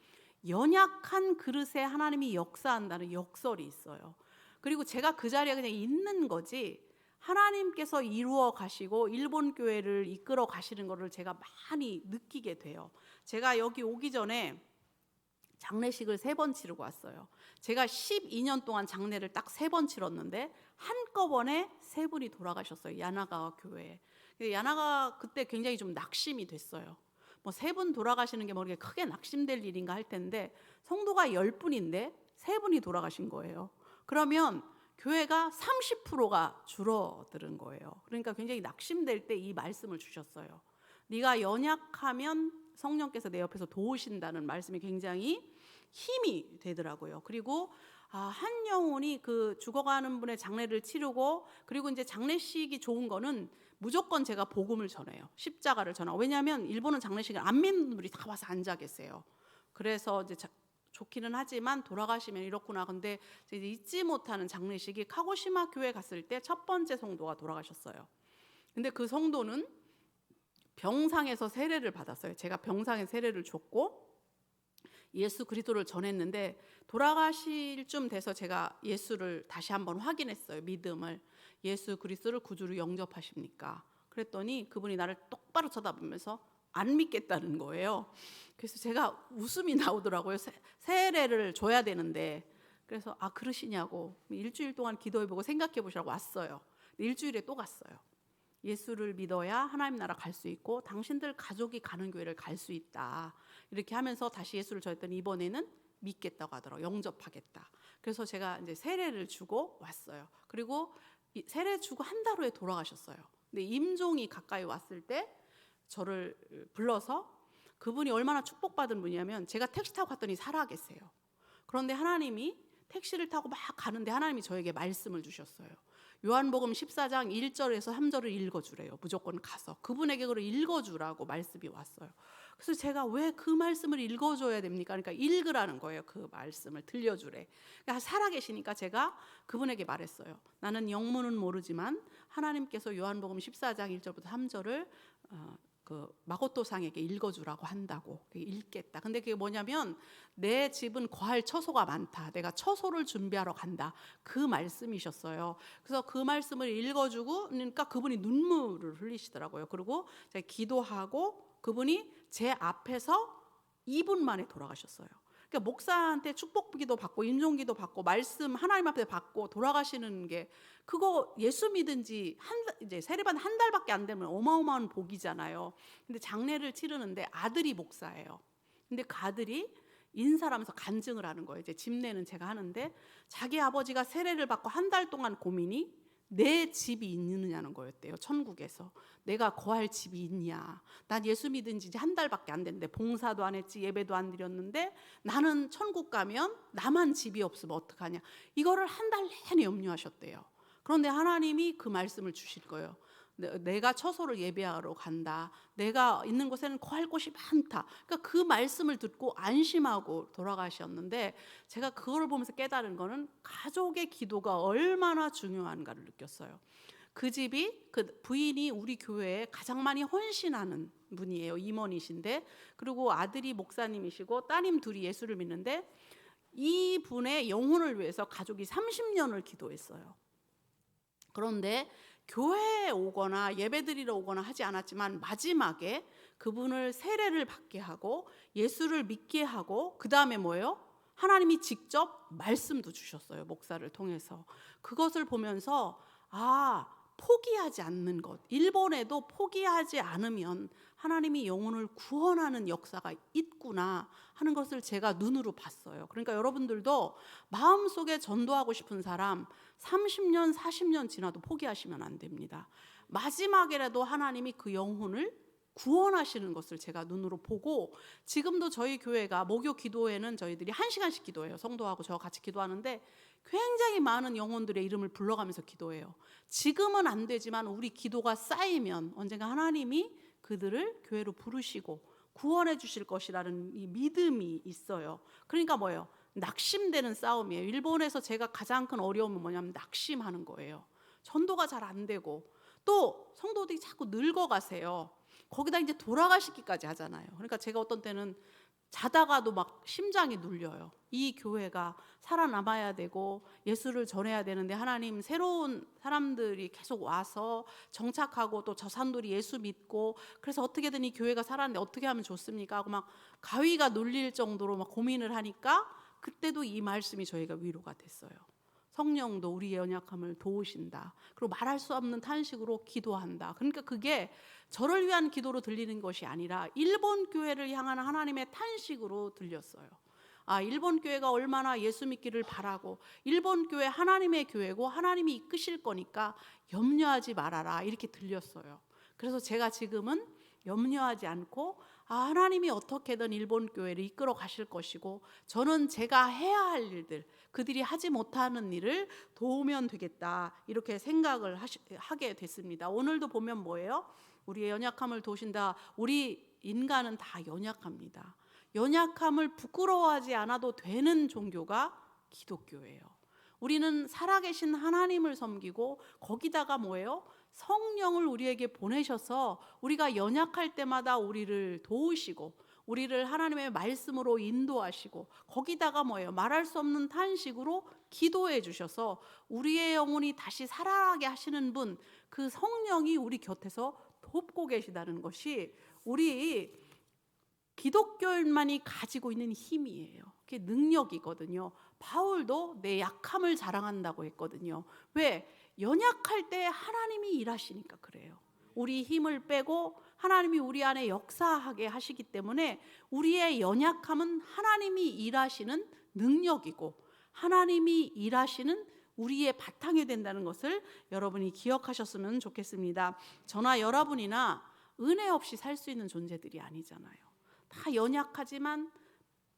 S2: 연약한 그릇에 하나님이 역사한다는 역설이 있어요. 그리고 제가 그 자리에 그냥 있는 거지 하나님께서 이루어 가시고 일본 교회를 이끌어 가시는 것을 제가 많이 느끼게 돼요. 제가 여기 오기 전에 장례식을 3번 치르고 왔어요. 제가 12년 동안 장례를 딱 3번 치렀는데 한꺼번에 3분이 돌아가셨어요. 야나가 교회에. 야나가 그때 굉장히 좀 낙심이 됐어요. 뭐 3분 돌아가시는 게 뭐 이렇게 크게 낙심될 일인가 할 텐데 성도가 10분인데 3분이 돌아가신 거예요. 그러면 교회가 30%가 줄어드는 거예요. 그러니까 굉장히 낙심될 때 이 말씀을 주셨어요. 네가 연약하면 성령께서 내 옆에서 도우신다는 말씀이 굉장히 힘이 되더라고요. 그리고 한 영혼이 그 죽어가는 분의 장례를 치르고 그리고 이제 장례식이 좋은 거는 무조건 제가 복음을 전해요. 십자가를 전하고. 왜냐하면 일본은 장례식을 안 믿는 분들이 다 와서 앉아 계세요. 그래서 이제 좋기는 하지만 돌아가시면 이렇구나. 근데 이제 잊지 못하는 장례식이 카고시마 교회 갔을 때 첫 번째 성도가 돌아가셨어요. 근데 그 성도는 병상에서 세례를 받았어요. 제가 병상에 세례를 줬고 예수 그리스도를 전했는데 돌아가실 쯤 돼서 제가 예수를 다시 한번 확인했어요. 믿음을. 예수 그리스도를 구주로 영접하십니까? 그랬더니 그분이 나를 똑바로 쳐다보면서 안 믿겠다는 거예요. 그래서 제가 웃음이 나오더라고요. 세례를 줘야 되는데 그래서 그러시냐고 일주일 동안 기도해보고 생각해보시라고 왔어요. 일주일에 또 갔어요. 예수를 믿어야 하나님 나라 갈 수 있고 당신들 가족이 가는 교회를 갈 수 있다. 이렇게 하면서 다시 예수를 전했더니 이번에는 믿겠다고 하더라고요. 영접하겠다. 그래서 제가 이제 세례를 주고 왔어요. 그리고 세례 주고 한 달 후에 돌아가셨어요. 근데 임종이 가까이 왔을 때 저를 불러서 그분이 얼마나 축복받은 분이냐면 제가 택시 타고 갔더니 살아 계세요. 그런데 하나님이 택시를 타고 막 가는데 하나님이 저에게 말씀을 주셨어요. 요한복음 14장 1절에서 3절을 읽어주래요. 무조건 가서 그분에게 그걸 읽어주라고 말씀이 왔어요. 그래서 제가 왜 그 말씀을 읽어줘야 됩니까? 그러니까 읽으라는 거예요. 그 말씀을 들려주래. 그러니까 살아계시니까 제가 그분에게 말했어요. 나는 영문은 모르지만 하나님께서 요한복음 14장 1절부터 3절을 그 마고토상에게 읽어주라고 한다고. 읽겠다. 근데 그게 뭐냐면 내 집은 거할 처소가 많다. 내가 처소를 준비하러 간다. 그 말씀이셨어요. 그래서 그 말씀을 읽어주고 그러니까 그분이 눈물을 흘리시더라고요. 그리고 제가 기도하고 그분이 제 앞에서 2분 만에 돌아가셨어요. 그러니까 목사한테 축복기도 받고 임종기도 받고 말씀 하나님 앞에 받고 돌아가시는 게 그거 예수 믿은 지 이제 세례받은 한 달밖에 안 되면 어마어마한 복이잖아요. 근데 장례를 치르는데 아들이 목사예요. 근데 그 아들이 인사를 하면서 간증을 하는 거예요. 이제 집내는 제가 하는데 자기 아버지가 세례를 받고 한 달 동안 고민이 내 집이 있느냐는 거였대요. 천국에서 내가 거할 집이 있냐. 난 예수 믿은 지 한 달밖에 안 됐는데 봉사도 안 했지, 예배도 안 드렸는데 나는 천국 가면 나만 집이 없으면 어떡하냐. 이거를 한 달 내내 염려하셨대요. 그런데 하나님이 그 말씀을 주실 거예요. 내가 처소를 예배하러 간다. 내가 있는 곳에는 거할 곳이 많다. 그러니까 그 말씀을 듣고 안심하고 돌아가셨는데 제가 그걸 보면서 깨달은 거는 가족의 기도가 얼마나 중요한가를 느꼈어요. 그 집이, 그 부인이 우리 교회에 가장 많이 헌신하는 분이에요. 임원이신데, 그리고 아들이 목사님이시고 따님 둘이 예수를 믿는데 이 분의 영혼을 위해서 가족이 30년을 기도했어요. 그런데 교회에 오거나 예배드리러 오거나 하지 않았지만 마지막에 그분을 세례를 받게 하고 예수를 믿게 하고 그 다음에 뭐예요? 하나님이 직접 말씀도 주셨어요. 목사를 통해서. 그것을 보면서 포기하지 않는 것, 일본에도 포기하지 않으면 하나님이 영혼을 구원하는 역사가 있구나 하는 것을 제가 눈으로 봤어요. 그러니까 여러분들도 마음속에 전도하고 싶은 사람 30년, 40년 지나도 포기하시면 안 됩니다. 마지막에라도 하나님이 그 영혼을 구원하시는 것을 제가 눈으로 보고, 지금도 저희 교회가 목요 기도회는 저희들이 1시간씩 기도해요. 성도하고 저와 같이 기도하는데 굉장히 많은 영혼들의 이름을 불러가면서 기도해요. 지금은 안 되지만 우리 기도가 쌓이면 언젠가 하나님이 그들을 교회로 부르시고 구원해 주실 것이라는 이 믿음이 있어요. 그러니까 뭐예요? 낙심되는 싸움이에요. 일본에서 제가 가장 큰 어려움은 뭐냐면 낙심하는 거예요. 전도가 잘 안 되고 또 성도들이 자꾸 늙어가세요. 거기다 이제 돌아가시기까지 하잖아요. 그러니까 제가 어떤 때는 자다가도 막 심장이 눌려요. 이 교회가 살아남아야 되고 예수를 전해야 되는데 하나님 새로운 사람들이 계속 와서 정착하고 또 저 사람들이 예수 믿고 그래서 어떻게든 이 교회가 살았는데 어떻게 하면 좋습니까? 하고 막 가위가 눌릴 정도로 막 고민을 하니까 그때도 이 말씀이 저희가 위로가 됐어요. 성령도 우리의 연약함을 도우신다. 그리고 말할 수 없는 탄식으로 기도한다. 그러니까 그게 저를 위한 기도로 들리는 것이 아니라 일본 교회를 향한 하나님의 탄식으로 들렸어요. 일본 교회가 얼마나 예수 믿기를 바라고 일본 교회 하나님의 교회고 하나님이 이끄실 거니까 염려하지 말아라 이렇게 들렸어요. 그래서 제가 지금은 염려하지 않고 하나님이 어떻게든 일본 교회를 이끌어 가실 것이고 저는 제가 해야 할 일들, 그들이 하지 못하는 일을 도우면 되겠다 이렇게 생각을 하게 됐습니다. 오늘도 보면 뭐예요? 우리의 연약함을 도우신다. 우리 인간은 다 연약합니다. 연약함을 부끄러워하지 않아도 되는 종교가 기독교예요. 우리는 살아계신 하나님을 섬기고 거기다가 뭐예요? 성령을 우리에게 보내셔서 우리가 연약할 때마다 우리를 도우시고 우리를 하나님의 말씀으로 인도하시고 거기다가 뭐예요? 말할 수 없는 탄식으로 기도해 주셔서 우리의 영혼이 다시 살아나게 하시는 분, 그 성령이 우리 곁에서 돕고 계시다는 것이 우리 기독교인만이 가지고 있는 힘이에요. 그게 능력이거든요. 바울도 내 약함을 자랑한다고 했거든요. 왜? 연약할 때 하나님이 일하시니까 그래요. 우리 힘을 빼고 하나님이 우리 안에 역사하게 하시기 때문에 우리의 연약함은 하나님이 일하시는 능력이고 하나님이 일하시는 우리의 바탕이 된다는 것을 여러분이 기억하셨으면 좋겠습니다. 저나 여러분이나 은혜 없이 살 수 있는 존재들이 아니잖아요. 다 연약하지만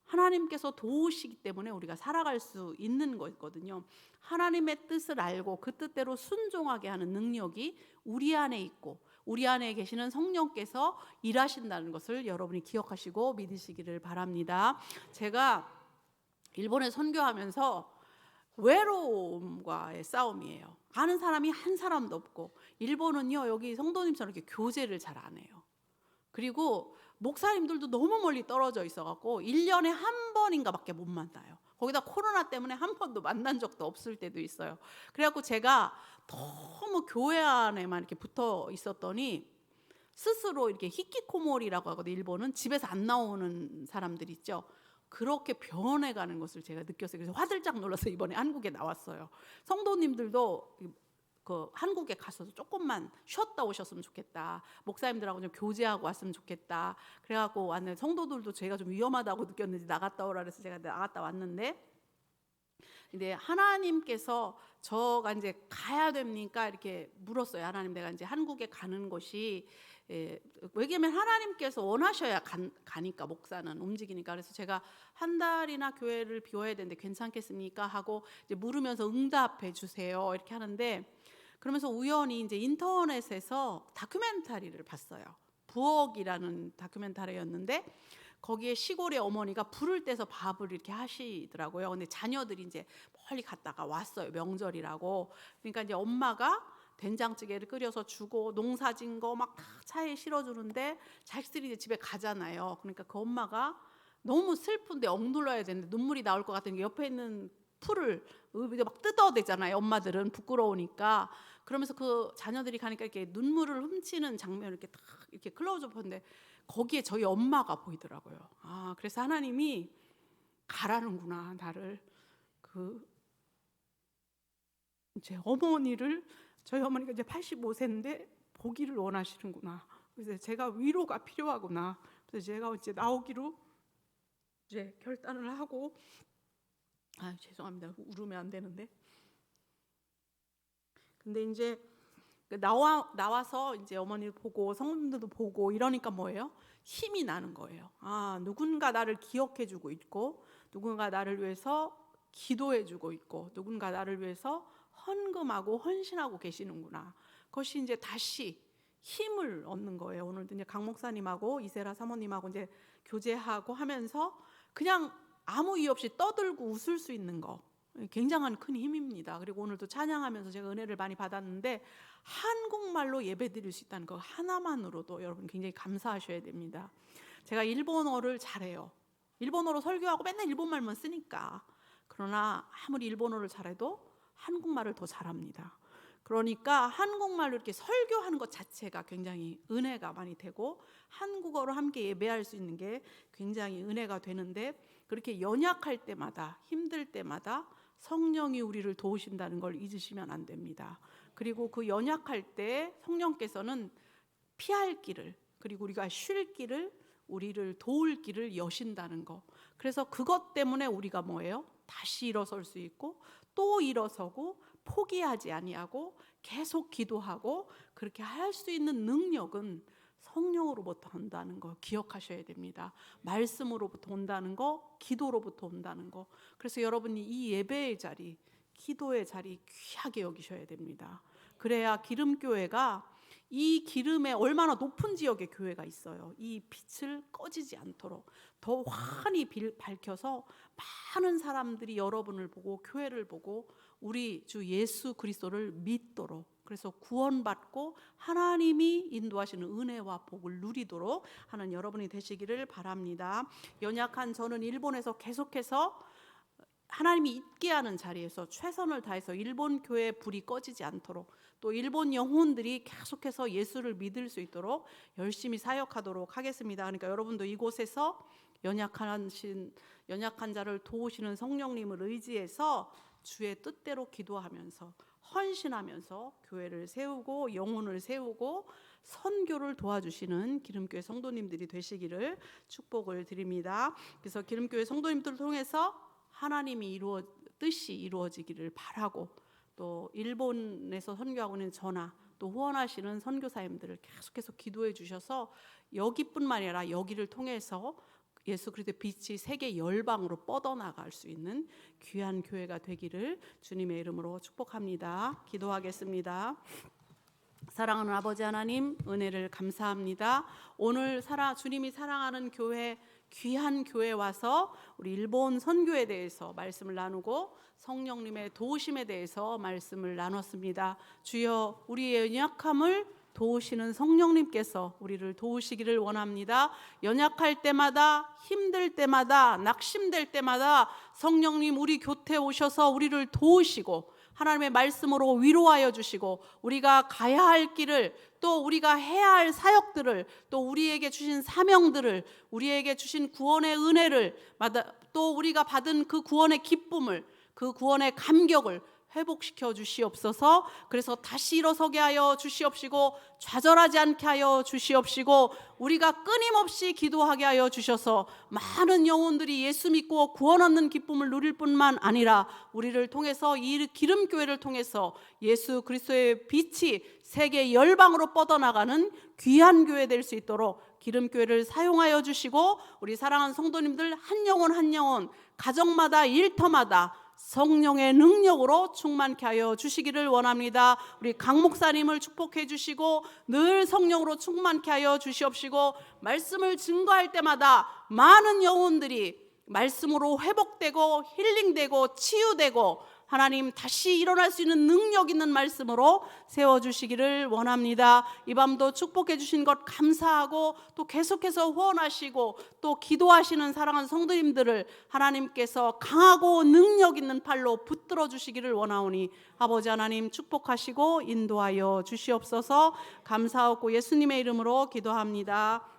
S2: 하나님께서 도우시기 때문에 우리가 살아갈 수 있는 거거든요. 하나님의 뜻을 알고 그 뜻대로 순종하게 하는 능력이 우리 안에 있고 우리 안에 계시는 성령께서 일하신다는 것을 여러분이 기억하시고 믿으시기를 바랍니다. 제가 일본에 선교하면서 외로움과의 싸움이에요. 아는 사람이 한 사람도 없고 일본은요 여기 성도님처럼 이렇게 교제를 잘 안 해요. 그리고 목사님들도 너무 멀리 떨어져 있어갖고 1년에 한 번인가 밖에 못 만나요. 거기다 코로나 때문에 한 번도 만난 적도 없을 때도 있어요. 그래갖고 제가 너무 교회 안에만 이렇게 붙어 있었더니 스스로 이렇게 히키코모리라고 하거든요. 일본은 집에서 안 나오는 사람들 있죠. 그렇게 변해가는 것을 제가 느꼈어요. 그래서 화들짝 놀라서 이번에 한국에 나왔어요. 성도님들도 그 한국에 가서도 조금만 쉬었다 오셨으면 좋겠다. 목사님들하고 좀 교제하고 왔으면 좋겠다. 그래갖고 왔는데 성도들도 제가 좀 위험하다고 느꼈는지 나갔다 오라 그래서 제가 나갔다 왔는데, 근데 하나님께서 저가 이제 가야 됩니까? 이렇게 물었어요. 하나님, 내가 이제 한국에 가는 것이 왜냐면 하나님께서 원하셔야 가니까, 목사는 움직이니까. 그래서 제가 한 달이나 교회를 비워야 되는데 괜찮겠습니까? 하고 이제 물으면서 응답해 주세요 이렇게 하는데, 그러면서 우연히 이제 인터넷에서 다큐멘터리를 봤어요. 부엌이라는 다큐멘터리였는데 거기에 시골의 어머니가 불을 떼서 밥을 이렇게 하시더라고요. 근데 자녀들이 이제 멀리 갔다가 왔어요. 명절이라고. 그러니까 이제 엄마가 된장찌개를 끓여서 주고 농사진 거 막 다 차에 실어주는데 자식들이 이제 집에 가잖아요. 그러니까 그 엄마가 너무 슬픈데 억눌러야 되는데 눈물이 나올 것 같으니까 옆에 있는 풀을 막 뜯어대잖아요. 엄마들은 부끄러우니까. 그러면서 그 자녀들이 가니까 이렇게 눈물을 훔치는 장면을 이렇게 딱 이렇게 클로즈업했는데 거기에 저희 엄마가 보이더라고요. 아, 그래서 하나님이 가라는구나, 나를. 제 어머니를, 저희 어머니가 이제 85세인데 보기를 원하시는구나. 그래서 제가 위로가 필요하구나. 그래서 제가 이제 나오기로 이제 결단을 하고, 죄송합니다. 울으면 안 되는데. 근데 이제 나와서 이제 어머니를 보고 성도님들도 보고 이러니까 뭐예요? 힘이 나는 거예요. 아, 누군가 나를 기억해주고 있고, 누군가 나를 위해서 기도해주고 있고, 누군가 나를 위해서 헌금하고 헌신하고 계시는구나. 그것이 이제 다시 힘을 얻는 거예요. 오늘도 이제 강 목사님하고 이세라 사모님하고 이제 교제하고 하면서 그냥 아무 이유 없이 떠들고 웃을 수 있는 거, 굉장한 큰 힘입니다. 그리고 오늘도 찬양하면서 제가 은혜를 많이 받았는데 한국말로 예배드릴 수 있다는 거 하나만으로도 여러분 굉장히 감사하셔야 됩니다. 제가 일본어를 잘해요. 일본어로 설교하고 맨날 일본말만 쓰니까. 그러나 아무리 일본어를 잘해도 한국말을 더 잘합니다. 그러니까 한국말로 이렇게 설교하는 것 자체가 굉장히 은혜가 많이 되고, 한국어로 함께 예배할 수 있는 게 굉장히 은혜가 되는데, 그렇게 연약할 때마다, 힘들 때마다 성령이 우리를 도우신다는 걸 잊으시면 안 됩니다. 그리고 그 연약할 때 성령께서는 피할 길을, 그리고 우리가 쉴 길을, 우리를 도울 길을 여신다는 거. 그래서 그것 때문에 우리가 뭐예요? 다시 일어설 수 있고 또 일어서고 포기하지 아니하고 계속 기도하고, 그렇게 할 수 있는 능력은 성령으로부터 온다는 거 기억하셔야 됩니다. 말씀으로부터 온다는 거, 기도로부터 온다는 거. 그래서 여러분이 이 예배의 자리, 기도의 자리 귀하게 여기셔야 됩니다. 그래야 기름교회가, 이 기름에 얼마나 높은 지역의 교회가 있어요. 이 빛을 꺼지지 않도록 더 환히 밝혀서 많은 사람들이 여러분을 보고 교회를 보고 우리 주 예수 그리스도를 믿도록, 그래서 구원받고 하나님이 인도하시는 은혜와 복을 누리도록 하는 여러분이 되시기를 바랍니다. 연약한 저는 일본에서 계속해서 하나님이 있게 하는 자리에서 최선을 다해서 일본 교회의 불이 꺼지지 않도록, 또 일본 영혼들이 계속해서 예수를 믿을 수 있도록 열심히 사역하도록 하겠습니다. 그러니까 여러분도 이곳에서 연약한 자를 도우시는 성령님을 의지해서 주의 뜻대로 기도하면서 헌신하면서 교회를 세우고 영혼을 세우고 선교를 도와주시는 기름교회 성도님들이 되시기를 축복을 드립니다. 그래서 기름교회 성도님들을 통해서 하나님이 뜻이 이루어지기를 바라고, 또 일본에서 선교하고 있는 저나 또 후원하시는 선교사님들을 계속해서 기도해 주셔서 여기뿐만 아니라 여기를 통해서 예수 그리스도의 빛이 세계 열방으로 뻗어나갈 수 있는 귀한 교회가 되기를 주님의 이름으로 축복합니다. 기도하겠습니다. 사랑하는 아버지 하나님, 은혜를 감사합니다. 오늘 주님이 사랑하는 교회, 귀한 교회 와서 우리 일본 선교에 대해서 말씀을 나누고 성령님의 도우심에 대해서 말씀을 나눴습니다. 주여, 우리의 연약함을 도우시는 성령님께서 우리를 도우시기를 원합니다. 연약할 때마다, 힘들 때마다, 낙심될 때마다 성령님 우리 곁에 오셔서 우리를 도우시고 하나님의 말씀으로 위로하여 주시고, 우리가 가야 할 길을, 또 우리가 해야 할 사역들을, 또 우리에게 주신 사명들을, 우리에게 주신 구원의 은혜를, 또 우리가 받은 그 구원의 기쁨을, 그 구원의 감격을 회복시켜 주시옵소서. 그래서 다시 일어서게 하여 주시옵시고 좌절하지 않게 하여 주시옵시고 우리가 끊임없이 기도하게 하여 주셔서 많은 영혼들이 예수 믿고 구원 얻는 기쁨을 누릴 뿐만 아니라 우리를 통해서 이 기름교회를 통해서 예수 그리스도의 빛이 세계 열방으로 뻗어나가는 귀한 교회 될 수 있도록 기름교회를 사용하여 주시고 우리 사랑하는 성도님들 한 영혼 한 영혼 가정마다 일터마다 성령의 능력으로 충만케 하여 주시기를 원합니다. 우리 강 목사님을 축복해 주시고 늘 성령으로 충만케 하여 주시옵시고 말씀을 증거할 때마다 많은 영혼들이 말씀으로 회복되고 힐링되고 치유되고 하나님 다시 일어날 수 있는 능력 있는 말씀으로 세워주시기를 원합니다. 이 밤도 축복해 주신 것 감사하고 또 계속해서 후원하시고 또 기도하시는 사랑하는 성도님들을 하나님께서 강하고 능력 있는 팔로 붙들어 주시기를 원하오니 아버지 하나님 축복하시고 인도하여 주시옵소서. 감사하고 예수님의 이름으로 기도합니다.